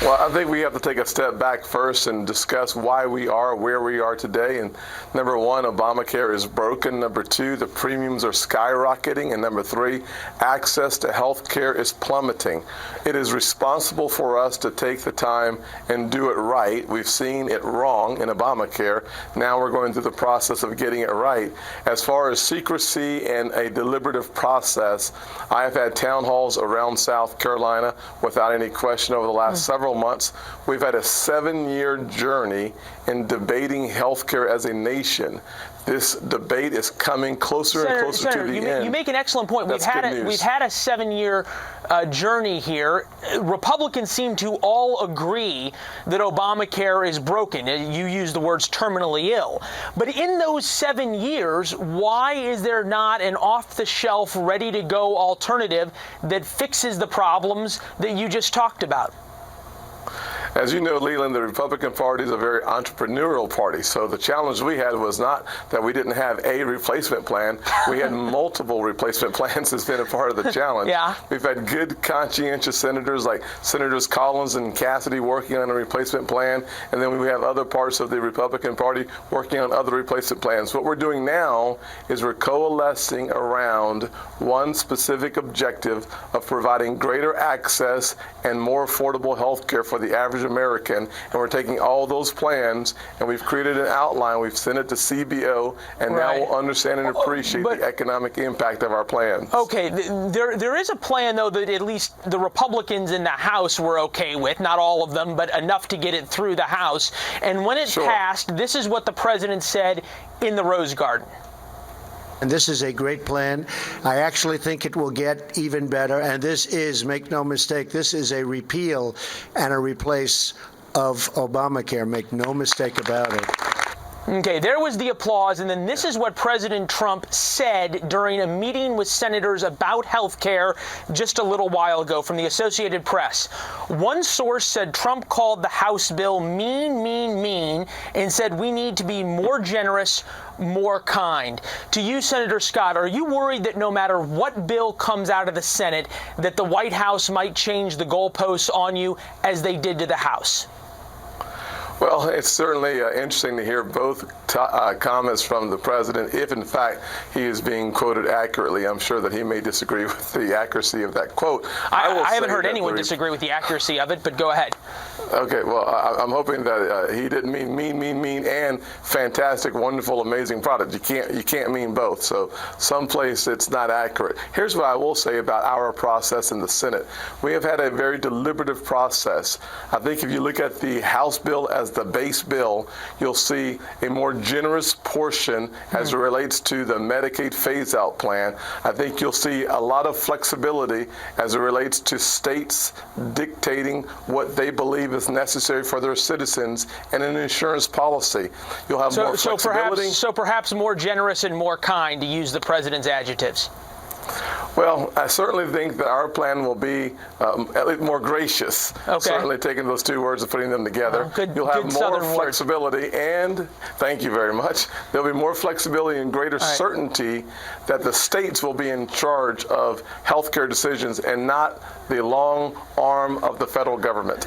Well, I think we have to take a step back first and discuss why we are where we are today. And number one, Obamacare is broken. Number two, the premiums are skyrocketing. And number three, access to health care is plummeting. It is responsible for us to take the time and do it right. We've seen it wrong in Obamacare. Now we're going through the process of getting it right. As far as secrecy and a deliberative process, I have had town halls around South Carolina without any question over the last several months. We've had a 7-year journey in debating healthcare as a nation. This debate is coming closer and closer to the end. You make an excellent point. We've had a 7-year journey here. Republicans seem to all agree that Obamacare is broken. You use the words terminally ill. But in those 7 years, why is there not an off-the-shelf, ready-to-go alternative that fixes the problems that you just talked about? As you know, Leland, the Republican Party is a very entrepreneurial party. So the challenge we had was not that we didn't have a replacement plan. We had multiple replacement plans has been a part of the challenge. Yeah. We've had good, conscientious senators like Senators Collins and Cassidy working on a replacement plan. And then we have other parts of the Republican Party working on other replacement plans. What we're doing now is we're coalescing around one specific objective of providing greater access and more affordable health care for the average American, and we're taking all those plans and we've created an outline. We've sent it to CBO, and now we'll understand and appreciate the economic impact of our plans. Okay, there is a plan, though, that at least the Republicans in the House were okay with, not all of them, but enough to get it through the House. And when it passed, this is what the president said in the Rose Garden. And this is a great plan. I actually think it will get even better. And this is, make no mistake, this is a repeal and a replace of Obamacare. Make no mistake about it. Okay, there was the applause, and then this is what President Trump said during a meeting with senators about health care just a little while ago from the Associated Press. One source said Trump called the House bill mean, and said we need to be more generous, more kind. To you, Senator Scott, are you worried that no matter what bill comes out of the Senate, that the White House might change the goalposts on you as they did to the House? Well, it's certainly interesting to hear both comments from the president. If, in fact, he is being quoted accurately, I'm sure that he may disagree with the accuracy of that quote. I haven't heard anyone disagree with the accuracy of it, but go ahead. Okay, well, I'm hoping that he didn't mean mean, and fantastic, wonderful, amazing product. You can't mean both. So someplace it's not accurate. Here's what I will say about our process in the Senate. We have had a very deliberative process. I think if you look at the House bill as the base bill, you'll see a more generous portion as it relates to the Medicaid phase-out plan. I think you'll see a lot of flexibility as it relates to states dictating what they believe is necessary for their citizens and an insurance policy. You'll have more flexibility. So perhaps more generous and more kind, to use the president's adjectives. Well, I certainly think that our plan will be at least more gracious. Okay. Certainly taking those two words and putting them together. You'll have more flexibility, and thank you very much. There'll be more flexibility and greater certainty that the states will be in charge of healthcare decisions and not the long arm of the federal government.